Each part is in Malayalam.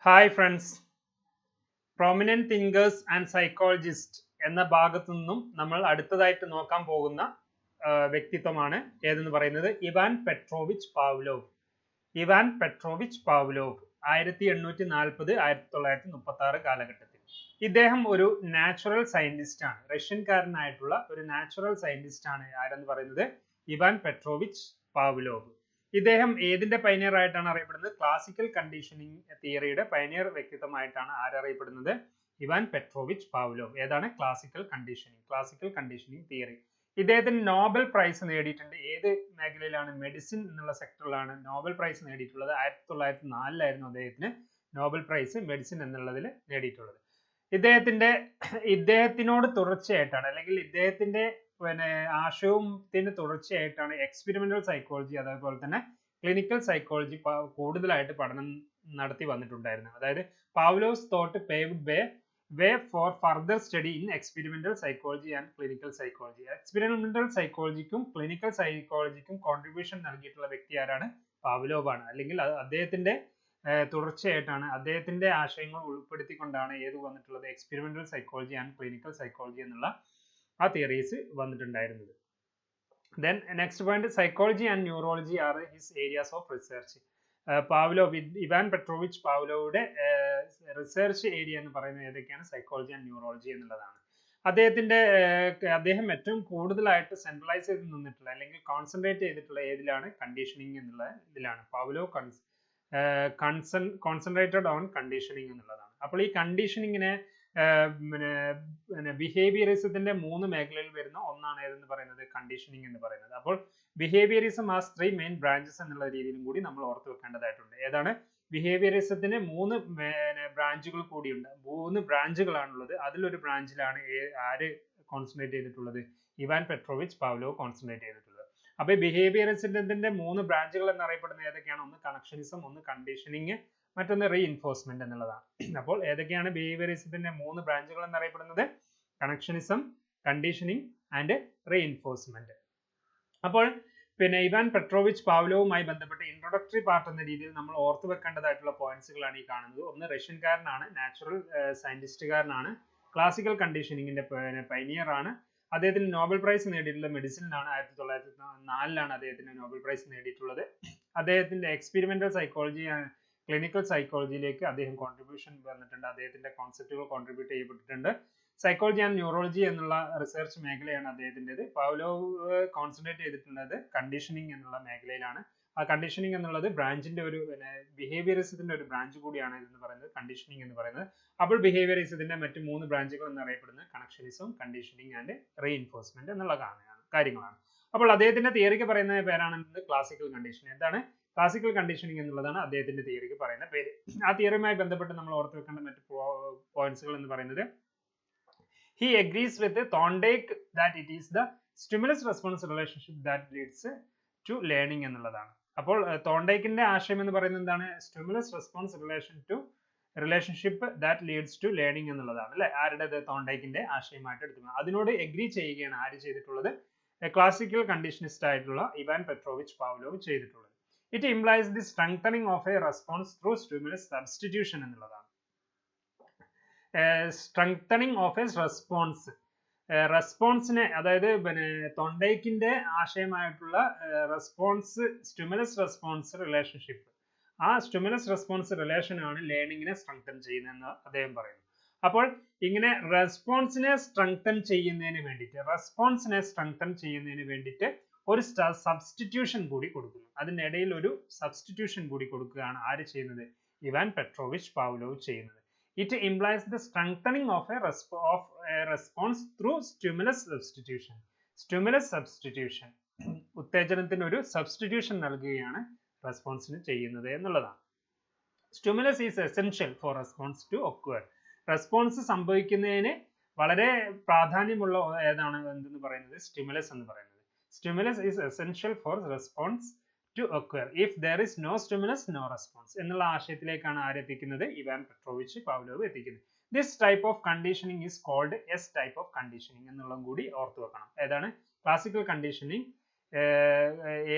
Hi friends, prominent thinkers and psychologist എന്ന ഭാഗത്തു നിന്നും നമ്മൾ അടുത്തതായിട്ട് നോക്കാൻ പോകുന്ന വ്യക്തിത്വമാണ് ഏതെന്ന് പറയുന്നത് Ivan Petrovich Pavlov. Ivan Petrovich Pavlov 1840 1936 കാലഘട്ടത്തിൽ ഇദ്ദേഹം ഒരു നാച്ചുറൽ സയന്റിസ്റ്റ് ആണ്. റഷ്യൻകാരനായിട്ടുള്ള ഒരു നാച്ചുറൽ സയന്റിസ്റ്റ് ആണ് ആരെന്ന് പറയുന്നത് ഇവാൻ പെട്രോവിച്ച് പാവ്ലോവ്. ഇദ്ദേഹം ഏതിന്റെ പൈനിയർ ആയിട്ടാണ് അറിയപ്പെടുന്നത്? ക്ലാസിക്കൽ കണ്ടീഷനിങ് തിയറിയുടെ പൈനിയർ വ്യക്തിത്വമായിട്ടാണ് ആരറിയപ്പെടുന്നത്? Ivan Petrovich Pavlov. ഏതാണ്? Classical conditioning theory. ഇദ്ദേഹത്തിന് നോബൽ പ്രൈസ് നേടിയിട്ടുണ്ട്. ഏത് മേഖലയിലാണ്? മെഡിസിൻ എന്നുള്ള സെക്ടറിലാണ് നോബൽ പ്രൈസ് നേടിയിട്ടുള്ളത്. 1904 അദ്ദേഹത്തിന് നോബൽ പ്രൈസ് മെഡിസിൻ എന്നുള്ളതിൽ നേടിയിട്ടുള്ളത്. ഇദ്ദേഹത്തിനോട് തുടർച്ചയായിട്ടാണ്, അല്ലെങ്കിൽ ഇദ്ദേഹത്തിന്റെ ആശയത്തിന് തുടർച്ചയായിട്ടാണ് എക്സ്പെരിമെന്റൽ സൈക്കോളജി അതേപോലെ തന്നെ ക്ലിനിക്കൽ സൈക്കോളജി കൂടുതലായിട്ട് പഠനം നടത്തി വന്നിട്ടുണ്ടായിരുന്നത്. അതായത് Pavlov's thought paved way for further study in experimental psychology and clinical psychology. Experimental സൈക്കോളജിക്കും ക്ലിനിക്കൽ സൈക്കോളജിക്കും കോൺട്രിബ്യൂഷൻ നൽകിയിട്ടുള്ള വ്യക്തി ആരാണ്? പാവ്ലോവ് ആണ്. അല്ലെങ്കിൽ അദ്ദേഹത്തിന്റെ തുടർച്ചയായിട്ടാണ്, അദ്ദേഹത്തിന്റെ ആശയങ്ങൾ ഉൾപ്പെടുത്തിക്കൊണ്ടാണ് ഏത് വന്നിട്ടുള്ളത്? Experimental psychology and clinical psychology എന്നുള്ള ആ തിയറീസ് വന്നിട്ടുണ്ടായിരുന്നത്. Then next point, psychology and neurology are his areas of research. Pavlov, Ivan Petrovich പാവ്ലോവുടെ റിസർച്ച് ഏരിയ എന്ന് പറയുന്നത് ഏതൊക്കെയാണ്? സൈക്കോളജി ആൻഡ് ന്യൂറോളജി എന്നുള്ളതാണ്. അദ്ദേഹം ഏറ്റവും കൂടുതലായിട്ട് സെൻട്രലൈസ് ചെയ്ത് നിന്നിട്ടുള്ള അല്ലെങ്കിൽ കോൺസെൻട്രേറ്റ് ചെയ്തിട്ടുള്ള ഏതിലാണ്? കണ്ടീഷനിങ് എന്നുള്ള ഇതിലാണ്. പാവ്ലോവ് കോൺസെൻട്രേറ്റഡ് ഓൺ കണ്ടീഷനിങ് എന്നുള്ളതാണ്. അപ്പോൾ ഈ കണ്ടീഷനിങ്ങിനെ ബിഹേവിയറിസത്തിന്റെ 3 മേഖലയിൽ വരുന്ന ഒന്നാണ് ഏതെന്ന് പറയുന്നത്? കണ്ടീഷനിങ് എന്ന് പറയുന്നത്. അപ്പോൾ ബിഹേവിയറിസം ഹാസ് 3 മെയിൻ ബ്രാഞ്ചസ് എന്നുള്ള രീതിയിലും കൂടി നമ്മൾ ഓർത്ത് വെക്കേണ്ടതായിട്ടുണ്ട്. ഏതാണ്? ബിഹേവിയറിസത്തിന് 3 ബ്രാഞ്ചുകൾ കൂടിയുണ്ട്. 3 ബ്രാഞ്ചുകളാണുള്ളത്. അതിലൊരു ബ്രാഞ്ചിലാണ് ആര് കോൺസെൻട്രേറ്റ് ചെയ്തിട്ടുള്ളത്? ഇവാൻ പെട്രോവിച്ച് പാവ്ലോവ് കോൺസെൻട്രേറ്റ് ചെയ്തിട്ടുള്ളത്. അപ്പൊ ബിഹേവിയറിസത്തിന്റെ 3 ബ്രാഞ്ചുകൾ എന്നറിയപ്പെടുന്നത് ഏതൊക്കെയാണ്? ഒന്ന് കണക്ഷനിസം, ഒന്ന് കണ്ടീഷനിങ്, മറ്റൊന്ന് റീഇൻഫോഴ്സ്മെന്റ് എന്നുള്ളതാണ്. അപ്പോൾ ഏതൊക്കെയാണ് ബിഹേവിയറിസത്തിന്റെ 3 ബ്രാഞ്ചുകൾ എന്നറിയപ്പെടുന്നത്? Connectionism, conditioning and reinforcement. അപ്പോൾ ഇവാൻ പെട്രോവിച്ച് പാവ്ലോവുമായി ബന്ധപ്പെട്ട് ഇൻട്രൊഡക്ടറി പാർട്ട് എന്ന രീതിയിൽ നമ്മൾ ഓർത്തു വെക്കേണ്ടതായിട്ടുള്ള പോയിന്റ്സുകളാണ് ഈ കാണുന്നത്. ഒന്ന്, റഷ്യൻകാരനാണ്, നാച്ചുറൽ സയന്റിസ്റ്റുകാരനാണ്, ക്ലാസിക്കൽ കണ്ടീഷനിങ്ങിന്റെ പൈനിയർ ആണ്. അദ്ദേഹത്തിന് നോബൽ പ്രൈസ് നേടിയിട്ടുള്ള മെഡിസിനിലാണ്. 1904 അദ്ദേഹത്തിന് നോബൽ പ്രൈസ് നേടിയിട്ടുള്ളത്. അദ്ദേഹത്തിന്റെ എക്സ്പെരിമെന്റൽ സൈക്കോളജി, ക്ലിനിക്കൽ സൈക്കോളജിയിലേക്ക് അദ്ദേഹം കോൺട്രിബ്യൂഷൻ വന്നിട്ടുണ്ട്. അദ്ദേഹത്തിന്റെ കോൺസെപ്റ്റുകൾ കോൺട്രിബ്യൂട്ട് ചെയ്യപ്പെട്ടിട്ടുണ്ട്. സൈക്കോളജി ആൻഡ് ന്യൂറോളജി എന്നുള്ള റിസർച്ച് മേഖലയാണ് അദ്ദേഹത്തിൻ്റെത്. പാവ്ലോവ് കോൺസെൻട്രേറ്റ് ചെയ്തിട്ടുള്ളത് കണ്ടീഷനിങ് എന്നുള്ള മേഖലയിലാണ്. ആ കണ്ടീഷനിങ് എന്നുള്ളത് ബ്രാഞ്ചിന്റെ ഒരു ബിഹേവിയറിസത്തിന്റെ ഒരു ബ്രാഞ്ച് കൂടിയാണ് എന്ന് പറയുന്നത് കണ്ടീഷനിങ് എന്ന് പറയുന്നത്. അപ്പോൾ ബിഹേവിയറിസത്തിന്റെ മറ്റ് 3 ബ്രാഞ്ചുകൾ എന്നറിയപ്പെടുന്നത് കണക്ഷനിസം, കണ്ടീഷനിങ് ആൻഡ് റീഇൻഫോഴ്സ്മെന്റ് എന്നുള്ള കാര്യങ്ങളാണ്. അപ്പോൾ അദ്ദേഹത്തിന്റെ തിയറിക്ക് പറയുന്ന പേരാണ് ക്ലാസിക്കൽ കണ്ടീഷൻ. എന്താണ്? ക്ലാസിക്കൽ കണ്ടീഷനിങ് എന്നുള്ളതാണ് അദ്ദേഹത്തിന്റെ തിയറിക്ക് പറയുന്ന പേര്. ആ തിയറിയുമായി ബന്ധപ്പെട്ട് നമ്മൾ ഓർത്ത് വെക്കേണ്ട മറ്റ് പോയിന്റ്സുകൾ എന്ന് പറയുന്നത്, he agrees with Thorndike that it is the stimulus response relationship that leads to learning എന്നുള്ളതാണ്. അപ്പോൾ തോണ്ടേക്കിന്റെ ആശയം എന്ന് പറയുന്നത് എന്താണ്? Stimulus response relationship that leads to learning എന്നുള്ളതാണ്. അല്ലെ? ആരുടേത്? തോണ്ടേക്കിന്റെ ആശയമായിട്ട് എടുക്കുന്നത്. അതിനോട് എഗ്രി ചെയ്യുകയാണ് ആര് ചെയ്തിട്ടുള്ളത്? ക്ലാസിക്കൽ കണ്ടീഷനിസ്റ്റ് ആയിട്ടുള്ള ഇവാൻ പെട്രോവിച്ച് പാവ്ലോവ് ചെയ്തിട്ടുള്ളത്. It implies the strengthening of a response through stimulus substitution എന്നുള്ളതാണ്. സ്ട്രെങ്തനിങ് ഓഫ് എ റെസ്പോൺസിനെ, അതായത് തൊണ്ടൈക്കിന്റെ ആശയമായിട്ടുള്ള റെസ്പോൺസ്, സ്റ്റിമുലസ് റെസ്പോൺസ് റിലേഷൻഷിപ്പ്, ആ സ്റ്റിമുലസ് റെസ്പോൺസ് റിലേഷൻ ആണ് ലേണിങ്ങിനെ സ്ട്രെങ്തൻ ചെയ്യുന്നതെന്ന് അദ്ദേഹം പറയുന്നു. അപ്പോൾ ഇങ്ങനെ റെസ്പോൺസിനെ സ്ട്രെങ്തൻ ചെയ്യുന്നതിന് വേണ്ടിയിട്ട് ഒരു സബ്സ്റ്റിറ്റ്യൂഷൻ കൂടി കൊടുക്കുന്നു. അതിനിടയിൽ ഒരു സബ്സ്റ്റിറ്റ്യൂഷൻ കൂടി കൊടുക്കുകയാണ് ആര് ചെയ്യുന്നത്? ഇവാൻ പെട്രോവിച്ച് പാവ്ലോവ് ചെയ്യുന്നത്. It implies the strengthening of a response through stimulus substitution. ഉത്തേജനത്തിന് ഒരു സബ്സ്റ്റിറ്റ്യൂഷൻ നൽകുകയാണ് റെസ്പോൺസിന് ചെയ്യുന്നത് എന്നുള്ളതാണ്. Stimulus is essential for response to occur. Response സംഭവിക്കുന്നതിന് വളരെ പ്രാധാന്യമുള്ള ഏതാണ് എന്തെന്ന് പറയുന്നത്? സ്റ്റിമുലസ് എന്ന് പറയുന്നത്. Stimulus is essential for response to occur. If there is no stimulus, no response എന്നുള്ള ആശയത്തിലേക്കാണ് ആരെത്തിക്കുന്നത്? ഇവാൻ പെട്രോവിച്ച് പാവ്ലോവ് എത്തിക്കുന്നത്. This type of conditioning is called S type of conditioning എന്നുള്ളതും കൂടി ഓർത്തു വെക്കണം. ഏതാണ്? ക്ലാസിക്കൽ കണ്ടീഷനിങ്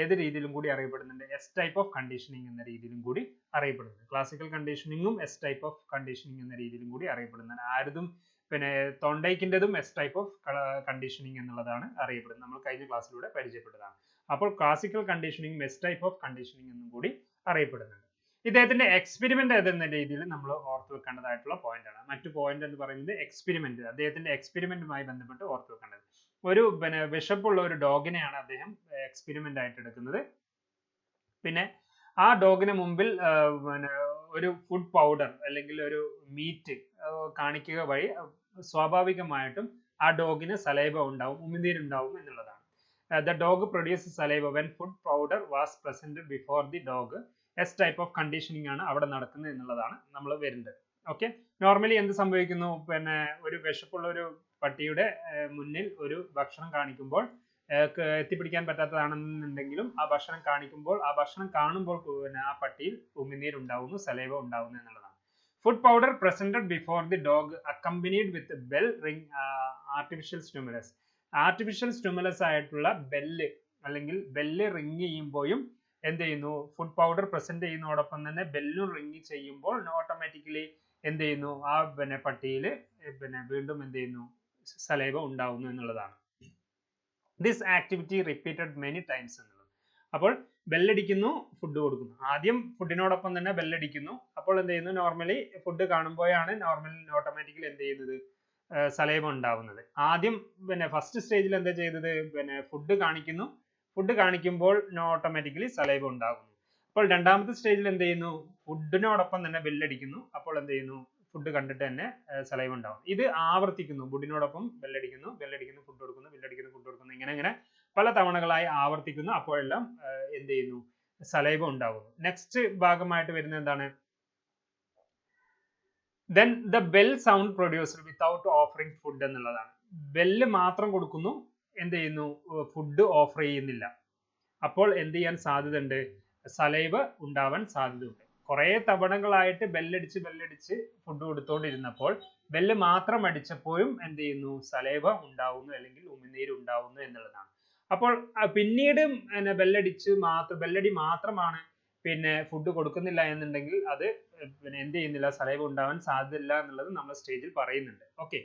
ഏത് രീതിയിലും കൂടി അറിയപ്പെടുന്നുണ്ട്, എസ് ടൈപ്പ് ഓഫ് കണ്ടീഷനിങ് എന്ന രീതിയിലും കൂടി അറിയപ്പെടുന്നുണ്ട്. ക്ലാസിക്കൽ കണ്ടീഷനിങ്ങും എസ് ടൈപ്പ് ഓഫ് കണ്ടീഷനിങ് എന്ന രീതിയിലും കൂടി അറിയപ്പെടുന്നുണ്ട്. ആരതും പിന്നെ തോണ്ടൈക്കിൻ്റെതും എസ് ടൈപ്പ് ഓഫ് കണ്ടീഷനിങ് എന്നുള്ളതാണ് അറിയപ്പെടുന്നത്. നമ്മൾ കഴിഞ്ഞ ക്ലാസ്സിലൂടെ പരിചയപ്പെട്ടതാണ്. അപ്പോൾ classical conditioning S type of conditioning എന്നും കൂടി അറിയപ്പെടുന്നുണ്ട്. ഇദ്ദേഹത്തിന്റെ എക്സ്പെരിമെന്റ് ഏതെന്ന രീതിയിൽ നമ്മൾ ഓർത്ത് വെക്കേണ്ടതായിട്ടുള്ള പോയിന്റ് ആണ്. മറ്റു പോയിന്റ് എന്ന് പറയുന്നത് എക്സ്പെരിമെന്റ്, അദ്ദേഹത്തിന്റെ എക്സ്പെരിമെന്റുമായി ബന്ധപ്പെട്ട് ഓർത്ത് വെക്കേണ്ടത്. ഒരു പിന്നെ വിശപ്പുള്ള ഒരു ഡോഗിനെയാണ് അദ്ദേഹം എക്സ്പെരിമെന്റ് ആയിട്ട് എടുക്കുന്നത്. പിന്നെ ആ ഡോഗിന് മുമ്പിൽ പിന്നെ ഒരു ഫുഡ് പൗഡർ അല്ലെങ്കിൽ ഒരു മീറ്റ് കാണിക്കുക വഴി സ്വാഭാവികമായിട്ടും ആ ഡോഗിന് സലൈവ ഉണ്ടാവും, ഉമിനീരുണ്ടാവും എന്നുള്ളതാണ്. The dog produces saliva when food powder was presented before the dog. S type of conditioning ആണ് അവിടെ നടക്കുന്നത് എന്നുള്ളതാണ് നമ്മൾ വരുന്നത്. ഓക്കെ, നോർമലി എന്ത് സംഭവിക്കുന്നു, പിന്നെ ഒരു വിശപ്പുള്ള ഒരു പട്ടിയുടെ മുന്നിൽ ഒരു ഭക്ഷണം കാണിക്കുമ്പോൾ എത്തിപ്പിടിക്കാൻ പറ്റാത്തതാണെന്നുണ്ടെങ്കിലും ആ ഭക്ഷണം കാണിക്കുമ്പോൾ ആ ഭക്ഷണം കാണുമ്പോൾ പിന്നെ ആ പട്ടിയിൽ ഉമിനീർ ഉണ്ടാവുന്നു, സലൈവ ഉണ്ടാവുന്നു എന്നുള്ളതാണ്. Food powder presented before the dog accompanied with bell ring artificial stimulus. Artificial stimulus ആയിട്ടുള്ള ബെല്ല് അല്ലെങ്കിൽ ബെല്ല് റിങ് ചെയ്യുമ്പോഴും എന്ത് ചെയ്യുന്നു, ഫുഡ് പൗഡർ പ്രസന്റ് ചെയ്യുന്നതോടൊപ്പം തന്നെ ബെല്ലും റിങ് ചെയ്യുമ്പോൾ ഓട്ടോമാറ്റിക്കലി എന്ത് ചെയ്യുന്നു, ആ പിന്നെ പട്ടിയിൽ പിന്നെ വീണ്ടും എന്ത് ചെയ്യുന്നു, സലൈവ ഉണ്ടാവുന്നു എന്നുള്ളതാണ്. This activity repeated many times എന്നുള്ളത്. അപ്പോൾ ബെല്ലടിക്കുന്നു, ഫുഡ് കൊടുക്കുന്നു. ആദ്യം ഫുഡിനോടൊപ്പം തന്നെ ബെല്ലടിക്കുന്നു. അപ്പോൾ എന്ത് ചെയ്യുന്നു, നോർമലി ഫുഡ് കാണുമ്പോഴാണ് ഓട്ടോമാറ്റിക്കലി എന്ത് ചെയ്യുന്നത്, സലൈവ ഉണ്ടാവുന്നത്. ആദ്യം പിന്നെ ഫസ്റ്റ് സ്റ്റേജിൽ എന്താ ചെയ്തത്, പിന്നെ ഫുഡ് കാണിക്കുന്നു, ഫുഡ് കാണിക്കുമ്പോൾ ഓട്ടോമാറ്റിക്കലി സലൈവ ഉണ്ടാകുന്നു. അപ്പോൾ രണ്ടാമത്തെ സ്റ്റേജിൽ എന്ത് ചെയ്യുന്നു, ഫുഡിനോടൊപ്പം തന്നെ ബെല്ലടിക്കുന്നു. അപ്പോൾ എന്ത് ചെയ്യുന്നു, ഫുഡ് കണ്ടിട്ട് തന്നെ സലൈവ ഉണ്ടാവും. ഇത് ആവർത്തിക്കുന്നു, ഫുഡിനോടൊപ്പം ബെല്ലടിക്കുന്നു, ഫുഡ് കൊടുക്കുന്നു, ഫുഡ് കൊടുക്കുന്നു, ഇങ്ങനെ പല തവണകളായി ആവർത്തിക്കുന്നു. അപ്പോഴെല്ലാം എന്ത് ചെയ്യുന്നു, സലൈവ ഉണ്ടാകുന്നു. നെക്സ്റ്റ് ഭാഗമായിട്ട് വരുന്നത് എന്താണ്, then the bell sound produced without offering food എന്നുള്ളതാണ്. ബെല്ല് മാത്രം കൊടുക്കുന്നു, എന്ത് ചെയ്യുന്നു, ഫുഡ് ഓഫർ ചെയ്യുന്നില്ല. അപ്പോൾ എന്ത് ചെയ്യാൻ സാധ്യതയുണ്ട്, സലൈവ ഉണ്ടാവാൻ സാധ്യതയുണ്ട്. കുറെ തവണകളായിട്ട് ബെല്ലടിച്ച് ഫുഡ് കൊടുത്തോണ്ടിരുന്നപ്പോൾ ബെല്ല് മാത്രം അടിച്ചപ്പോഴും എന്ത് ചെയ്യുന്നു, സലൈവ ഉണ്ടാവുന്നു അല്ലെങ്കിൽ ഉമിനീര് ഉണ്ടാവുന്നു എന്നുള്ളതാണ്. അപ്പോൾ പിന്നീട് ബെല്ലടി മാത്രമാണ് പിന്നെ ഫുഡ് കൊടുക്കുന്നില്ല എന്നുണ്ടെങ്കിൽ അത് പിന്നെ എന്ത് ചെയ്യുന്നില്ല, സലൈവ ഉണ്ടാവാൻ സാധ്യതയില്ല എന്നുള്ളത് നമ്മൾ സ്റ്റേജിൽ പറയുന്നുണ്ട്. ഓക്കെ,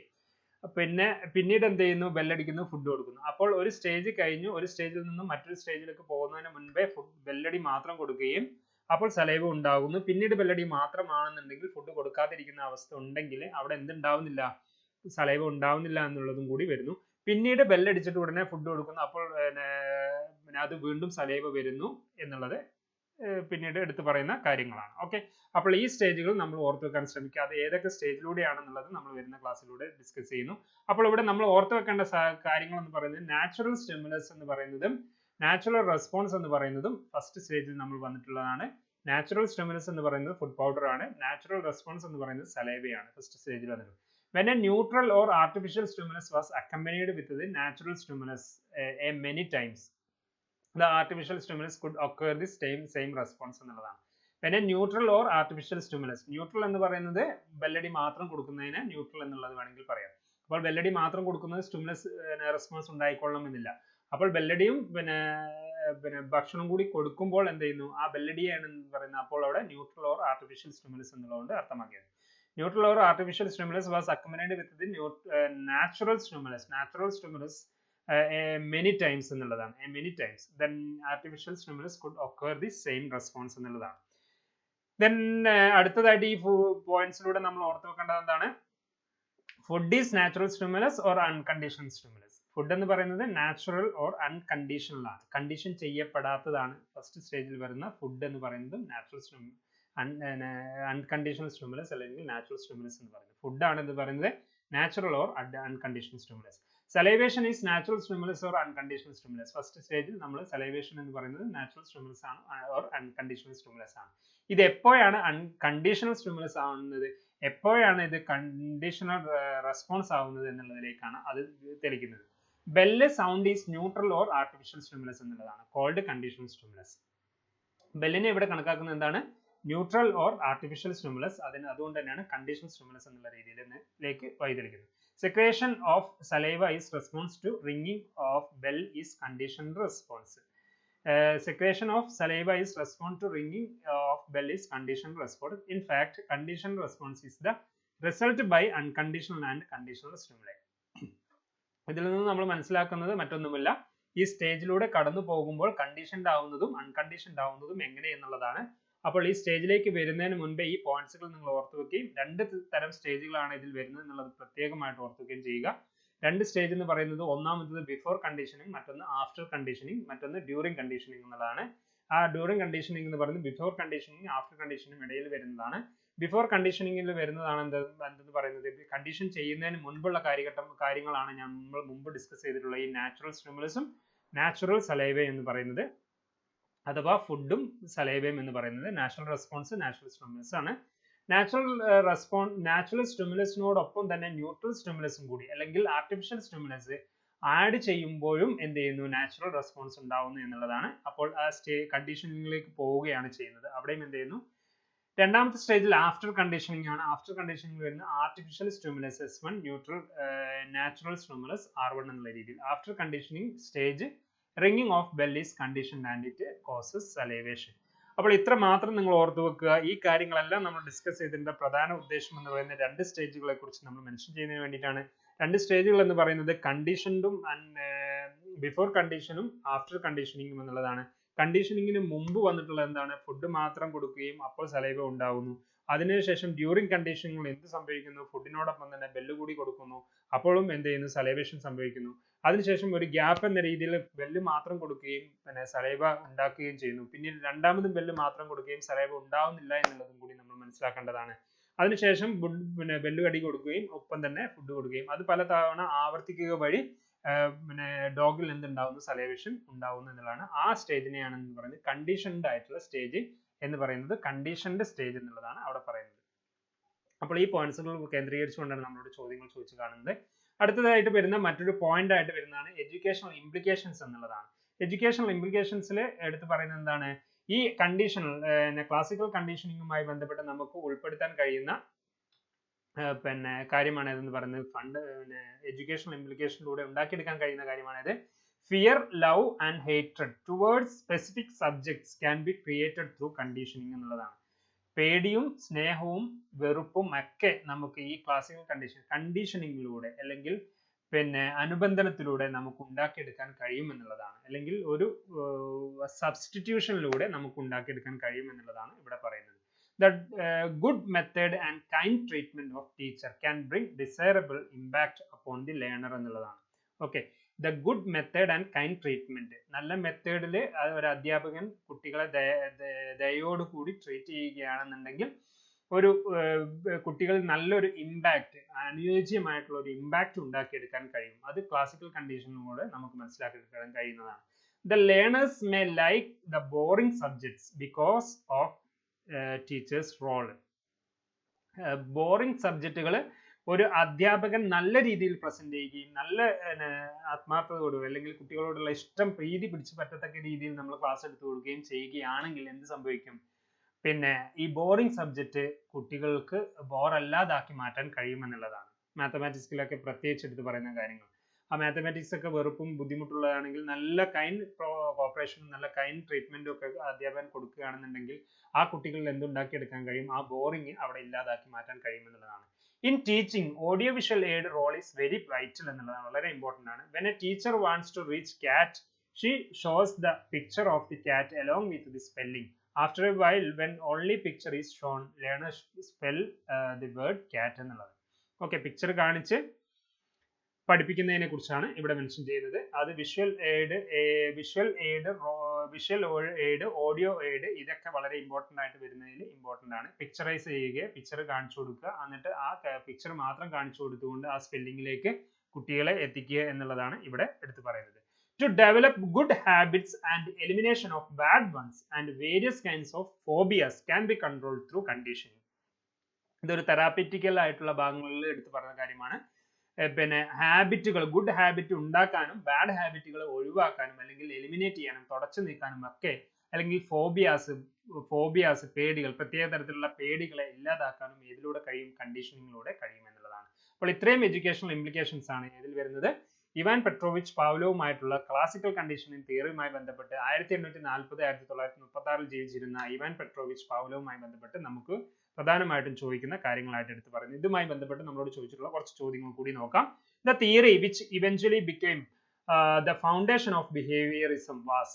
പിന്നെ പിന്നീട് എന്ത് ചെയ്യുന്നു, ബെല്ലടിക്കുന്നു, ഫുഡ് കൊടുക്കുന്നു. അപ്പോൾ ഒരു സ്റ്റേജ് കഴിഞ്ഞു, ഒരു സ്റ്റേജിൽ നിന്നും മറ്റൊരു സ്റ്റേജിലേക്ക് പോകുന്നതിന് മുൻപേ ബെല്ലടി മാത്രം കൊടുക്കുകയും അപ്പോൾ സലൈവ ഉണ്ടാകുന്നു. പിന്നീട് ബെല്ലടി മാത്രമാണെന്നുണ്ടെങ്കിൽ ഫുഡ് കൊടുക്കാതിരിക്കുന്ന അവസ്ഥ ഉണ്ടെങ്കിൽ അവിടെ എന്തുണ്ടാവുന്നില്ല, സലൈവ ഉണ്ടാവുന്നില്ല എന്നുള്ളതും കൂടി വരുന്നു. പിന്നീട് ബെല്ലടിച്ചിട്ട് ഉടനെ ഫുഡ് കൊടുക്കുന്നു, അപ്പോൾ പിന്നെ അത് വീണ്ടും സലൈവ വരുന്നു എന്നുള്ളത് പിന്നീട് എടുത്തു പറയുന്ന കാര്യങ്ങളാണ്. ഓക്കെ, അപ്പോൾ ഈ സ്റ്റേജുകൾ നമ്മൾ ഓർത്ത് വെക്കാൻ ശ്രമിക്കുക. അത് ഏതൊക്കെ സ്റ്റേജിലൂടെയാണെന്നുള്ളത് നമ്മൾ വരുന്ന ക്ലാസ്സിലൂടെ ഡിസ്കസ് ചെയ്യുന്നു. അപ്പോൾ ഇവിടെ നമ്മൾ ഓർത്ത് വെക്കേണ്ട കാര്യങ്ങൾ എന്ന് പറയുന്നത് നാച്ചുറൽ സ്റ്റിമുലസ് എന്ന് പറയുന്നതും നാച്ചുറൽ റെസ്പോൺസ് എന്ന് പറയുന്നതും ഫസ്റ്റ് സ്റ്റേജിൽ നമ്മൾ വന്നിട്ടുള്ളതാണ്. നാച്ചുറൽ സ്റ്റിമുലസ് എന്ന് പറയുന്നത് ഫുഡ് പൗഡർ ആണ്. നാച്ചുറൽ റെസ്പോൺസ് എന്ന് പറയുന്നത് സലൈവയാണ് ഫസ്റ്റ് സ്റ്റേജിൽ വന്നിട്ടുള്ളത്. When a neutral or artificial stimulus was accompanied with the natural stimulus many times, the artificial stimulus could occur the same response എന്നുള്ളതാണ്. When a neutral or artificial stimulus, neutral എന്ന് പറയുന്നത് ബെല്ലടി മാത്രം കൊടുക്കുന്നതിന് ന്യൂട്രൽ എന്നുള്ളത് വേണമെങ്കിൽ പറയാം. അപ്പോൾ ബെല്ലടി മാത്രം കൊടുക്കുന്നത് സ്റ്റിമുലസ് റെസ്പോൺസ് ഉണ്ടായിക്കൊള്ളണം എന്നില്ല. അപ്പോൾ ബെല്ലടിയും പിന്നെ ഭക്ഷണം കൂടി കൊടുക്കുമ്പോൾ എന്ത് ചെയ്യുന്നു, ആ ബെല്ലടിയാണ് പറയുന്നത്. അപ്പോൾ അവിടെ ന്യൂട്രൽ ഓർ ആർട്ടിഫിഷ്യൽ സ്റ്റിമുലസ് എന്നുള്ളതുകൊണ്ട് അർത്ഥമാക്കിയത്. Neutral or artificial stimulus was accompanied with the natural stimulus. Natural stimulus many times എന്നുള്ളതാണ്. Many times. Then artificial stimulus could occur the same response എന്നുള്ളതാണ്. Then അടുത്തതായിട്ട് ഈ പോയിന്റ്സിലൂടെ നമ്മൾ ഓർത്ത് വെക്കേണ്ടത് എന്താണ്, food is natural stimulus or unconditional stimulus. Food എന്ന് പറയുന്നത് നാച്ചുറൽ ഓർ അൺകണ്ടീഷണൽ ആണ്, കണ്ടീഷൻ ചെയ്യപ്പെടാത്തതാണ്. ഫസ്റ്റ് സ്റ്റേജിൽ വരുന്ന ഫുഡ് എന്ന് പറയുന്നത് നാച്ചുറൽ സ്റ്റിമുലസ്, അൺകണ്ടീഷണൽ സ്റ്റിമുലസ് അല്ലെങ്കിൽ നാച്ചുറൽ സ്റ്റിമുലസ് എന്ന് പറയുന്നത്. ഫുഡ് ആണ് എന്ന് പറയുന്നത് natural or unconditional stimulus. Salivation is natural stimulus or unconditional stimulus. First സ്റ്റേജിൽ നമ്മൾ സലൈവേഷൻ എന്ന് പറയുന്നത് നാച്ചുറൽ സ്റ്റിമുലസ് ആണ് ഓർ അൺകണ്ടീഷണൽ സ്റ്റിമുലസ് ആണ്. ഇത് എപ്പോഴാണ് അൺകണ്ടീഷണൽ സ്റ്റിമുലസ് ആവുന്നത്, എപ്പോഴാണ് ഇത് കണ്ടീഷണൽ റെസ്പോൺസ് ആവുന്നത് എന്നുള്ളതിലേക്കാണ് അത് തെളിയിക്കുന്നത്. Bell sound is neutral or artificial stimulus എന്നുള്ളതാണ് കോൾഡ് കണ്ടീഷണൽ സ്റ്റിമുലസ്. ബെല്ലിനെ ഇവിടെ കണക്കാക്കുന്നത് എന്താണ്, ന്യൂട്രൽ ഓർ ആർട്ടിഫിഷ്യൽ സ്റ്റിമുലസ്. അതുകൊണ്ട് തന്നെയാണ് കണ്ടീഷണൽ സ്റ്റിമുലസ് എന്നുള്ള രീതിയിലേക്ക് വഴിതെളിക്കുന്നത്. Secretion of saliva is response to ringing of bell is conditional response. secretion of saliva is response to ringing of bell is conditional response. In fact, conditional response is the result by unconditional and conditional stimuli. ഇതിൽ നിന്ന് നമ്മൾ മനസ്സിലാക്കുന്നത് മറ്റൊന്നുമില്ല, ഈ സ്റ്റേജിലൂടെ കടന്നു പോകുമ്പോൾ കണ്ടീഷൻഡ് ആവുന്നതും അൺകണ്ടീഷൻഡ് ആവുന്നതും എങ്ങനെ എന്നുള്ളതാണ്. അപ്പോൾ ഈ സ്റ്റേജിലേക്ക് വരുന്നതിന് മുൻപേ ഈ പോയിന്റ്സുകൾ നിങ്ങൾ ഓർത്തു വെക്കുകയും രണ്ട് തരം സ്റ്റേജുകളാണ് ഇതിൽ വരുന്നത് എന്നുള്ളത് പ്രത്യേകമായിട്ട് ഓർത്തു വെക്കുകയും ചെയ്യുക. രണ്ട് സ്റ്റേജ് എന്ന് പറയുന്നത് ഒന്നാമത്തത് ബിഫോർ കണ്ടീഷനിങ്, മറ്റൊന്ന് ആഫ്റ്റർ കണ്ടീഷനിങ്, മറ്റൊന്ന് ഡ്യൂറിങ് കണ്ടീഷനിങ് എന്നുള്ളതാണ്. ആ ഡ്യൂറിങ് കണ്ടീഷനിങ് എന്ന് പറയുന്നത് ബിഫോർ കണ്ടീഷനിങ് ആഫ്റ്റർ കണ്ടീഷനും ഇടയിൽ വരുന്നതാണ്. ബിഫോർ കണ്ടീഷനിങ്ങിൽ വരുന്നതാണ് എന്തെന്ന് പറയുന്നത് കണ്ടീഷൻ ചെയ്യുന്നതിന് മുൻപുള്ള കാര്യങ്ങളാണ് നമ്മൾ മുമ്പ് ഡിസ്കസ് ചെയ്തിട്ടുള്ള ഈ നാച്ചുറൽ സ്റ്റിമുലസും നാച്ചുറൽ സലൈവയും എന്ന് പറയുന്നത്, അഥവാ ഫുഡും സലൈവയും എന്ന് പറയുന്നത്. നാച്ചുറൽ റെസ്പോൺസ് നാച്ചുറൽ സ്റ്റിമുലസ് ആണ്. നാച്ചുറൽ സ്റ്റിമുലസിനോടൊപ്പം തന്നെ ന്യൂട്രൽ സ്റ്റിമുലസും കൂടി അല്ലെങ്കിൽ ആർട്ടിഫിഷ്യൽ സ്റ്റിമുലസ് ആഡ് ചെയ്യുമ്പോഴും എന്ത് ചെയ്യുന്നു, നാച്ചുറൽ റെസ്പോൺസ് ഉണ്ടാവുന്നു എന്നുള്ളതാണ്. അപ്പോൾ ആ കണ്ടീഷനിങ്ങിലേക്ക് പോവുകയാണ് ചെയ്യുന്നത്. അവിടെയും എന്ത് ചെയ്യുന്നു, രണ്ടാമത്തെ സ്റ്റേജിൽ ആഫ്റ്റർ കണ്ടീഷനിങ് ആണ്. ആഫ്റ്റർ കണ്ടീഷനിങ് വരുന്ന artificial stimulus S1, neutral natural stimulus R1 എന്നുള്ള രീതിയിൽ. After conditioning stage ringing of bell is conditioned and it causes salivation. അപ്പോൾ ഇത്ര മാത്രം നിങ്ങൾ ഓർത്തു വെക്കുക. ഈ കാര്യങ്ങളെല്ലാം നമ്മൾ ഡിസ്കസ് ചെയ്തതിന്റെ പ്രധാന ഉദ്ദേശം എന്ന് പറയുന്ന രണ്ട് സ്റ്റേജുകളെ കുറിച്ച് നമ്മൾ മെൻഷൻ ചെയ്യുന്നതിന് വേണ്ടിയിട്ടാണ്. രണ്ട് സ്റ്റേജുകൾ എന്ന് പറയുന്നത് കണ്ടീഷൻഡും ബിഫോർ കണ്ടീഷനും ആഫ്റ്റർ കണ്ടീഷനിങ്ങും എന്നുള്ളതാണ്. കണ്ടീഷനിങ്ങിന് മുമ്പ് വന്നിട്ടുള്ള എന്താണ്, ഫുഡ് മാത്രം കൊടുക്കുകയും അപ്പോൾ സലൈവ ഉണ്ടാകുന്നു. അതിനുശേഷം ഡ്യൂറിങ് കണ്ടീഷനിങ്ങിൽ എന്ത് സംഭവിക്കുന്നു, ഫുഡിനോടൊപ്പം തന്നെ ബെല്ല് കൂടി കൊടുക്കുന്നു, അപ്പോഴും എന്ത് ചെയ്യുന്നു, സലൈവേഷൻ സംഭവിക്കുന്നു. അതിനുശേഷം ഒരു ഗ്യാപ്പ് എന്ന രീതിയിൽ ബെല്ല് മാത്രം കൊടുക്കുകയും പിന്നെ സലൈവ ഉണ്ടാക്കുകയും ചെയ്യുന്നു. പിന്നീട് രണ്ടാമതും ബെല്ല് മാത്രം കൊടുക്കുകയും സലൈവ ഉണ്ടാവുന്നില്ല എന്നുള്ളതും കൂടി നമ്മൾ മനസ്സിലാക്കേണ്ടതാണ്. അതിനുശേഷം പിന്നെ ബെല്ല് കടി കൊടുക്കുകയും ഒപ്പം തന്നെ ഫുഡ് കൊടുക്കുകയും അത് പല തവണ ആവർത്തിക്കുക വഴി പിന്നെ ഡോഗിൽ എന്തുണ്ടാവുന്നു, സലൈവേഷൻ ഉണ്ടാവുന്നു എന്നുള്ളതാണ്. ആ സ്റ്റേജിനെയാണ് എന്ന് പറയുന്നത് കണ്ടീഷൻഡ് ആയിട്ടുള്ള സ്റ്റേജ് എന്ന് പറയുന്നത്. കണ്ടീഷൻഡ് സ്റ്റേജ് എന്നുള്ളതാണ് അവിടെ പറയുന്നത്. അപ്പോൾ ഈ പോയിന്റ്സുകൾ കേന്ദ്രീകരിച്ചുകൊണ്ടാണ് നമ്മളോട് ചോദ്യങ്ങൾ ചോദിച്ചു കാണുന്നത്. അടുത്തതായിട്ട് വരുന്ന മറ്റൊരു പോയിന്റ് ആയിട്ട് വരുന്നതാണ് എഡ്യൂക്കേഷണൽ ഇംപ്ലിക്കേഷൻസ് എന്നുള്ളതാണ്. എഡ്യൂക്കേഷണൽ ഇംപ്ലിക്കേഷൻസിൽ എടുത്ത് പറയുന്നത് എന്താണ്, ഈ കണ്ടീഷണൽ ക്ലാസിക്കൽ കണ്ടീഷനിങ്ങുമായി ബന്ധപ്പെട്ട് നമുക്ക് ഉൾപ്പെടുത്താൻ കഴിയുന്ന പിന്നെ കാര്യമാണ് ഇതെന്ന് പറയുന്നത്. എഡ്യൂക്കേഷണൽ ഇംപ്ലിക്കേഷനിലൂടെ ഉണ്ടാക്കിയെടുക്കാൻ കഴിയുന്ന കാര്യമാണിത്. Fear, love and hatred towards specific subjects can be created through conditioning എന്നുള്ളതാണ്. പേടിയും സ്നേഹവും വെറുപ്പും ഒക്കെ നമുക്ക് ഈ ക്ലാസിക്കൽ കണ്ടീഷനിങ്ങിലൂടെ അല്ലെങ്കിൽ പിന്നെ അനുബന്ധനത്തിലൂടെ നമുക്ക് ഉണ്ടാക്കിയെടുക്കാൻ കഴിയും എന്നുള്ളതാണ്. അല്ലെങ്കിൽ ഒരു സബ്സ്റ്റിറ്റ്യൂഷനിലൂടെ നമുക്ക് ഉണ്ടാക്കിയെടുക്കാൻ കഴിയും എന്നുള്ളതാണ് ഇവിടെ പറയുന്നത്. The good method and kind treatment of teacher can bring desirable impact upon the learner എന്നുള്ളതാണ്. Okay, the good method and kind treatment, നല്ല മെത്തേഡിൽ ഒരു അധ്യാപകൻ കുട്ടികളെ ദയോട് കൂടി ട്രീറ്റ് ചെയ്യുകയാണെന്നുണ്ടെങ്കിൽ ഒരു കുട്ടികളിൽ നല്ലൊരു ഇമ്പാക്ട്, അനുയോജ്യമായിട്ടുള്ള ഒരു ഇമ്പാക്ട് ഉണ്ടാക്കിയെടുക്കാൻ കഴിയും. അത് ക്ലാസിക്കൽ കണ്ടീഷനിലൂടെ നമുക്ക് മനസ്സിലാക്കിയെടുക്കാൻ കഴിയുന്നതാണ്. The learners may like the boring subjects because of teachers role. Boring സബ്ജക്റ്റുകൾ ഒരു അധ്യാപകൻ നല്ല രീതിയിൽ പ്രസന്റ് ചെയ്യുകയും നല്ല ആത്മാർത്ഥതയോടും അല്ലെങ്കിൽ കുട്ടികളോടുള്ള ഇഷ്ടം പ്രീതി പിടിച്ചു പറ്റത്തക്ക രീതിയിൽ നമ്മൾ ക്ലാസ് എടുത്തു കൊടുക്കുകയും ചെയ്യുകയാണെങ്കിൽ എന്ത് സംഭവിക്കും, പിന്നെ ഈ ബോറിംഗ് സബ്ജക്റ്റ് കുട്ടികൾക്ക് ബോറല്ലാതാക്കി മാറ്റാൻ കഴിയുമെന്നുള്ളതാണ്. മാത്തമാറ്റിക്സിലൊക്കെ പ്രത്യേകിച്ച് എടുത്ത് പറയുന്ന കാര്യങ്ങൾ. ആ മാത്തമാറ്റിക്സ് ഒക്കെ വെറുപ്പും ബുദ്ധിമുട്ടുള്ളതാണെങ്കിൽ നല്ല കൈൻഡ് കോപ്പറേഷനും നല്ല കൈൻഡ് ട്രീറ്റ്മെന്റും ഒക്കെ അധ്യാപകൻ കൊടുക്കുകയാണെന്നുണ്ടെങ്കിൽ ആ കുട്ടികളിൽ എന്തുണ്ടാക്കിയെടുക്കാൻ കഴിയും, ആ ബോറിംഗ് അവിടെ ഇല്ലാതാക്കി മാറ്റാൻ കഴിയുമെന്നുള്ളതാണ്. In teaching audio visual aid role is very vital എന്നുള്ളതാണ്, വളരെ ഇമ്പോർട്ടൻ്റ് ആണ്. When a teacher wants to reach cat she shows the picture of the cat along with the spelling. After a while when only picture is shown learners spell the word cat എന്നുള്ളത്. ഓക്കെ, പിക്ചർ കാണിച്ച് പഠിപ്പിക്കുന്നതിനെ കുറിച്ചാണ് ഇവിടെ മെൻഷൻ ചെയ്യുന്നത്. അത് വിഷ്വൽ എയ്ഡ്, ഓഡിയോ എയ്ഡ് ഇതൊക്കെ വളരെ ഇമ്പോർട്ടൻ്റ് ആയിട്ട് വരുന്നതിൽ ഇമ്പോർട്ടൻ്റ് ആണ്. പിക്ചറൈസ് ചെയ്യുക, പിക്ചർ കാണിച്ചു കൊടുക്കുക, എന്നിട്ട് ആ പിക്ചർ മാത്രം കാണിച്ചു കൊടുത്തുകൊണ്ട് ആ സ്പെല്ലിങ്ങിലേക്ക് കുട്ടികളെ എത്തിക്കുക എന്നുള്ളതാണ് ഇവിടെ എടുത്തു പറയുന്നത്. To develop good habits and elimination of bad ones and various kinds of phobias can be controlled through conditioning. ഇതൊരു തെറാപ്പിറ്റിക്കൽ ആയിട്ടുള്ള ഭാഗങ്ങളിൽ എടുത്തു പറയുന്ന കാര്യമാണ്. പിന്നെ ഹാബിറ്റുകൾ, ഗുഡ് ഹാബിറ്റ് ഉണ്ടാക്കാനും ബാഡ് ഹാബിറ്റുകൾ ഒഴിവാക്കാനും അല്ലെങ്കിൽ എലിമിനേറ്റ് ചെയ്യാനും തുടച്ചു നീക്കാനും ഒക്കെ, അല്ലെങ്കിൽ ഫോബിയാസ് പേടികൾ, പ്രത്യേക തരത്തിലുള്ള പേടികളെ ഇല്ലാതാക്കാനും ഏതിലൂടെ കഴിയും, കണ്ടീഷനിങ്ങിലൂടെ കഴിയും എന്നുള്ളതാണ്. അപ്പോൾ ഇത്രയും എഡ്യൂക്കേഷണൽ ഇംപ്ലിക്കേഷൻസ് ആണ് ഇതിൽ വരുന്നത്. ഇവാൻ പെട്രോവിച്ച് പാവ്ലോവുമായിട്ടുള്ള ക്ലാസിക്കൽ കണ്ടീഷനിങ് തിയറിയുമായി ബന്ധപ്പെട്ട് 1840-1936 ജീവിച്ചിരുന്ന ഇവാൻ പെട്രോവിച്ച് പാവ്ലോവുമായി ബന്ധപ്പെട്ട് നമുക്ക് പ്രധാനമായിട്ടും ചോദിക്കുന്ന കാര്യങ്ങളായിട്ട് എടുത്ത് പറയുന്നത്. ഇതുമായി ബന്ധപ്പെട്ട് നമ്മളോട് ചോദിച്ചിട്ടുള്ള കുറച്ച് ചോദ്യങ്ങൾ കൂടി നോക്കാം. The theory which eventually became the foundation of behaviorism was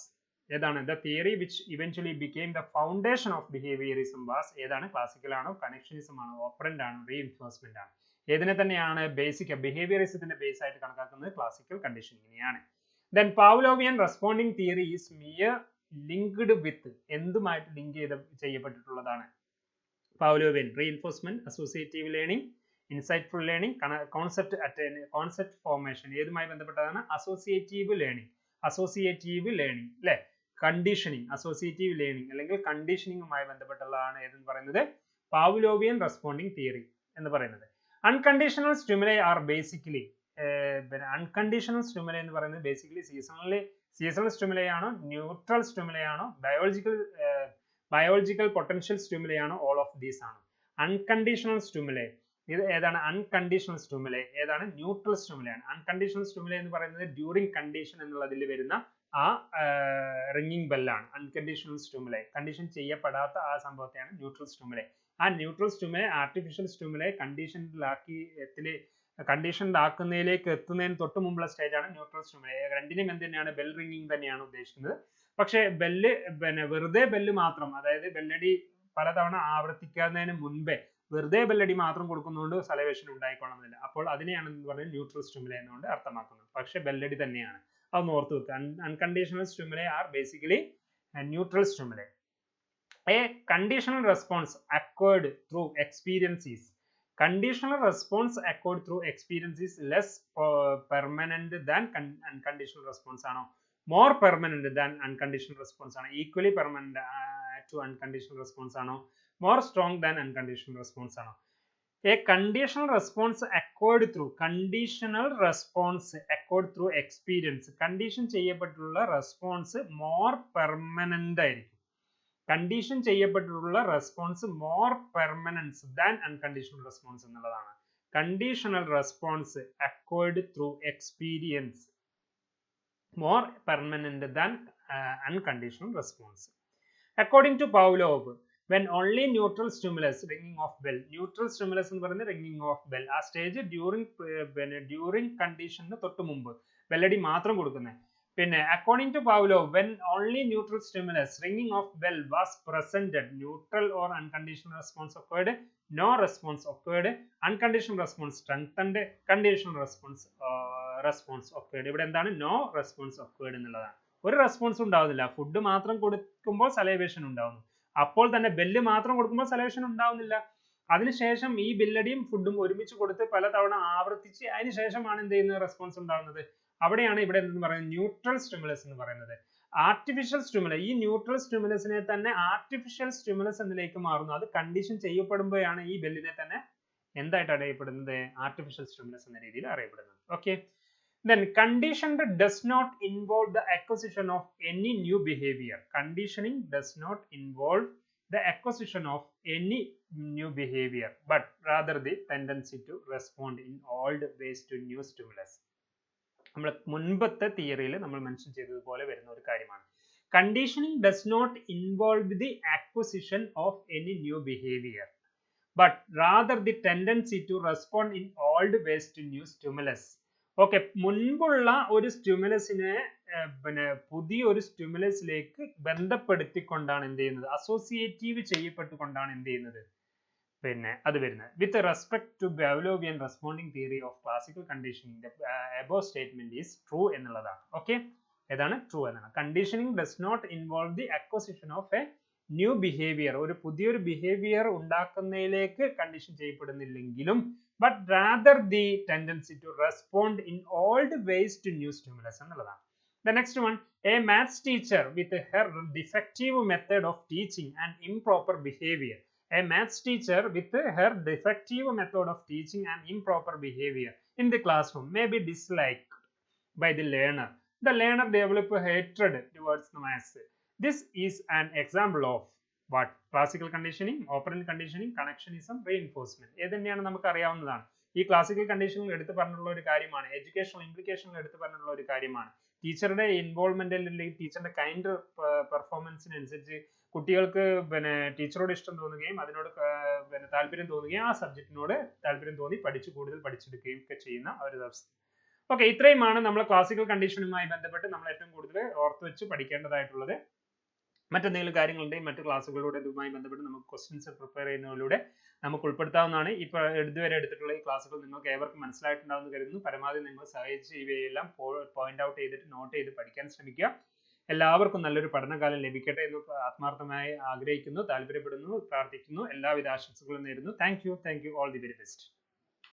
ഏതാണ്? The theory which eventually became the foundation of behaviorism was ഏതാണ്? ക്ലാസിക്കൽ ആണോ, കണക്ഷനിസം ആണോ, ഓപ്പറന്റ് ആണോ, റീഇൻഫോഴ്സ്മെന്റ് ആണ്? ഏതിനെ തന്നെയാണ് ബേസിക് ബിഹേവിയറിസത്തിന്റെ ബേസ് ആയിട്ട് കണക്കാക്കുന്നത്? ക്ലാസിക്കൽ കണ്ടീഷനിങ്ങിനെയാണ്. Then Pavlovian responding theory is mere linked with എന്തുമായിട്ട് ലിങ്ക് ചെയ്യപ്പെട്ടിട്ടുള്ളതാണ്? Pavlovian reinforcement, associative learning, insightful learning, concept formation ഏതുമായി ബന്ധപ്പെട്ടതാണ്? associative learning അല്ലെ, കണ്ടീഷനിങ്, അസോസിയേറ്റീവ് ലേണിംഗ് അല്ലെങ്കിൽ കണ്ടീഷനിങ്ങുമായി ബന്ധപ്പെട്ടുള്ളതാണ് ഏതെന്ന് പറയുന്നത്? പാവ്ലോവിയൻ റെസ്പോണ്ടിങ് തിയറി എന്ന് പറയുന്നത്. Unconditional stimuli are basically unconditional stimuli എന്ന് പറയുന്നത് ബേസിക്കലി സീസണൽ സ്റ്റിമുലൈ ആണോ, ന്യൂട്രൽ സ്റ്റിമുലൈ ആണോ, ബയോളജിക്കൽ പൊട്ടൻഷ്യൽ സ്റ്റിമുലൈ ആണോ, ഓൾ ഓഫ് ദീസ് ആണ്. അൺകണ്ടീഷണൽ സ്റ്റിമുലൈ ഇത് ഏതാണ്? അൺകണ്ടീഷണൽ സ്റ്റിമുലൈ ഏതാണ്? ന്യൂട്രൽ സ്റ്റിമുലൈ ആണ്. അൺകണ്ടീഷണൽ സ്റ്റിമുലൈ എന്ന് പറയുന്നത് ഡ്യൂറിങ് കണ്ടീഷൻ എന്നുള്ളതിൽ വരുന്ന ആ റിംഗിങ് ബെല്ലാണ് അൺകണ്ടീഷണൽ സ്റ്റിമുലൈ. കണ്ടീഷൻ ചെയ്യപ്പെടാത്ത ആ സംഭവത്തെയാണ് ന്യൂട്രൽ സ്റ്റിമുലൈ. ആ ന്യൂട്രൽ സ്റ്റിമുലൈ ആർട്ടിഫിഷ്യൽ സ്റ്റിമുലൈ കണ്ടീഷനിലാക്കുന്നതിലേക്ക് എത്തുന്നതിന് തൊട്ട് മുമ്പുള്ള സ്റ്റേജ് ആണ് ന്യൂട്രൽ സ്റ്റിമുലൈ. രണ്ടിനും എന്ത് തന്നെയാണ്? ബെൽ റിംഗിങ് തന്നെയാണ് ഉദ്ദേശിക്കുന്നത്. പക്ഷേ വെറുതെ ബെല്ല് മാത്രം, അതായത് ബെല്ലടി പലതവണ ആവർത്തിക്കുന്നതിന് മുൻപേ വെറുതെ ബെല്ലടി മാത്രം കൊടുക്കുന്നതുകൊണ്ട് സലവേഷൻ ഉണ്ടായിക്കൊള്ളുന്നില്ല. അപ്പോൾ അതിനെയാണ് എന്ന് പറയുന്നത് ന്യൂട്രൽ സ്റ്റിമുലൈ എന്നുകൊണ്ട് അർത്ഥമാക്കുന്നത്. പക്ഷെ ബെല്ലടി തന്നെയാണ്, അതൊന്ന് ഓർത്ത് വെക്കുക. Unconditional stimuli are basically neutral stimuli. A conditional response acquired through experience is less permanent than unconditional response ആണോ? More permanent than unconditional response ആണോ? Equally permanent to unconditional response ആണോ? More strong than unconditional response ആണോ? A conditional response acquired through experience, condition ചെയ്യപ്പെട്ടുള്ള റെസ്പോൺസ് more permanent ആയിരിക്കും. കണ്ടീഷൻ ചെയ്യപ്പെട്ടിട്ടുള്ള response more permanence than unconditional response എന്നുള്ളതാണ്. Conditional response acquired through experience more permanent than unconditional response. According to Pavlov, when only neutral stimulus, ringing of bell, neutral stimulus എന്ന് പറയുന്നത് ringing of bell, ആ സ്റ്റേജ് ഡ്യൂറിംഗ് കണ്ടീഷന് തൊട്ട് മുമ്പ് ബെല്ലടി മാത്രം കൊടുക്കുന്നത്. പിന്നെ according to Pavlov, when only neutral stimulus, ringing of bell, was presented, neutral or unconditional response occurred, no response occurred, unconditional response strengthened, conditional response occurred. ഇവിടെ എന്താണ്? no response occurred എന്നുള്ളതാണ്. ഒരു റെസ്പോൺസ് ഉണ്ടാവുന്നില്ല. ഫുഡ് മാത്രം കൊടുക്കുമ്പോൾ സലൈവേഷൻ ഉണ്ടാവുന്നു. അപ്പോൾ തന്നെ ബെല്ല് മാത്രം കൊടുക്കുമ്പോൾ സലൈവേഷൻ ഉണ്ടാവുന്നില്ല. അതിനുശേഷം ഈ ബെല്ലടിയും ഫുഡും ഒരുമിച്ച് കൊടുത്ത് പലതവണ ആവർത്തിച്ച് അതിനുശേഷമാണ് എന്ത് ചെയ്യുന്നത്? റെസ്പോൺസ് ഉണ്ടാവുന്നത്. അവിടെയാണ് ഇവിടെ എന്തെന്ന് പറയുന്നത്? ന്യൂട്രൽ സ്റ്റിമുലസ് എന്ന് പറയുന്നത്. ആർട്ടിഫിഷ്യൽ സ്റ്റിമുലസ്, ഈ ന്യൂട്രൽ സ്റ്റിമുലസിനെ തന്നെ ആർട്ടിഫിഷ്യൽ സ്റ്റിമുലസ് എന്നിലേക്ക് മാറുന്നു. അത് കണ്ടീഷൻ ചെയ്യപ്പെടുമ്പോഴാണ് ഈ ബെല്ലിനെ തന്നെ എന്തായിട്ട് അറിയപ്പെടുന്നത്? ആർട്ടിഫിഷ്യൽ സ്റ്റിമുലസ് എന്ന രീതിയിൽ അറിയപ്പെടുന്നത്. Okay. Then conditioned does not involve the acquisition of any new behavior. Conditioning does not involve the acquisition of any new behavior, but rather the tendency to respond in old ways to new stimulus. നമ്മൾ മുൻപത്തെ തിയറിയിൽ നമ്മൾ മെൻഷൻ ചെയ്തതുപോലെ വരുന്ന ഒരു കാര്യമാണ്. Conditioning does not involve the acquisition of any new behaviour, but rather the tendency to respond in old ways to new stimulus. Okay, മുൻപുള്ള ഒരു സ്റ്റിമുലസിനെ പുതിയൊരു സ്റ്റിമുലസിലേക്ക് ബന്ധപ്പെടുത്തിക്കൊണ്ടാണ് എന്ത് ചെയ്യുന്നത്? അസോസിയേറ്റീവ് ചെയ്യപ്പെട്ടുകൊണ്ടാണ് എന്ത് ചെയ്യുന്നത്? അത് വരുന്നത്. With respect to Pavlovian responding theory of classical conditioning, above statement is true എന്നുള്ളതാണ്. ഓക്കെ, ഏതാണ്? ട്രൂ എന്നാണ്. Conditioning does not involve the acquisition of a new behaviour, ഒരു പുതിയൊരു ബിഹേവിയർ ഉണ്ടാക്കുന്നതിലേക്ക് കണ്ടീഷൻ ചെയ്യപ്പെടുന്നില്ലെങ്കിലും but rather the tendency to respond in old ways to new stimulus എന്നുള്ളതാണ്. The next one, a maths teacher with her defective method of teaching and improper behavior. A maths teacher with her defective method of teaching and improper behavior in the classroom may be disliked by the learner. The learner develops hatred towards the maths. This is an example of what? Classical conditioning, operant conditioning, connectionism, reinforcement. ഏത് തന്നെയാണ് നമുക്ക് അറിയാവുന്നതാണ്. ഈ ക്ലാസിക്കൽ കണ്ടീഷനിൽ എടുത്തു പറഞ്ഞിട്ടുള്ള ഒരു കാര്യമാണ്, എഡ്യൂക്കേഷണൽ ഇംപ്ലിക്കേഷനിൽ എടുത്തു പറഞ്ഞിട്ടുള്ള ഒരു കാര്യമാണ്. ടീച്ചറുടെ ഇൻവോൾവ്മെന്റ് അല്ലെങ്കിൽ ടീച്ചറുടെ കൈൻഡ് പെർഫോമൻസിനനുസരിച്ച് കുട്ടികൾക്ക് ടീച്ചറോട് ഇഷ്ടം തോന്നുകയും അതിനോട് താല്പര്യം തോന്നുകയും ആ സബ്ജക്റ്റിനോട് താല്പര്യം തോന്നി കൂടുതൽ പഠിച്ചെടുക്കുകയും ഒക്കെ ചെയ്യുന്ന ഒരു അവസ്ഥ. ഓക്കെ, ഇത്രയുമാണ് നമ്മൾ ക്ലാസിക്കൽ കണ്ടീഷനുമായി ബന്ധപ്പെട്ട് നമ്മൾ ഏറ്റവും കൂടുതൽ ഓർത്ത് വെച്ച് പഠിക്കേണ്ടതായിട്ടുള്ളത്. മറ്റെന്തെങ്കിലും കാര്യങ്ങളുണ്ടെങ്കിൽ മറ്റു ക്ലാസ്സുകളിലൂടെ ഇതുമായി ബന്ധപ്പെട്ട് നമുക്ക് ക്വസ്റ്റ്യൻസ് പ്രിപ്പയർ ചെയ്യുന്നതിലൂടെ നമുക്ക് ഉൾപ്പെടുത്താവുന്നതാണ്. ഇപ്പോൾ ഇതുവരെ എടുത്തിട്ടുള്ള ഈ ക്ലാസ്സുകൾ നിങ്ങൾക്ക് ഏവർക്കും മനസ്സിലായിട്ടുണ്ടാവുമെന്ന് കരുതുന്നു. പരമാവധി നിങ്ങൾ സഹായിച്ച് ഇവയെല്ലാം പോയിന്റ് ഔട്ട് ചെയ്തിട്ട് നോട്ട് ചെയ്ത് പഠിക്കാൻ ശ്രമിക്കുക. എല്ലാവർക്കും നല്ലൊരു പഠനകാലം ലഭിക്കട്ടെ എന്ന് ആത്മാർത്ഥമായി ആഗ്രഹിക്കുന്നു, താല്പര്യപ്പെടുന്നു, പ്രാർത്ഥിക്കുന്നു. എല്ലാവിധ ആശംസകളും നേരുന്നു. Thank you, all the very best.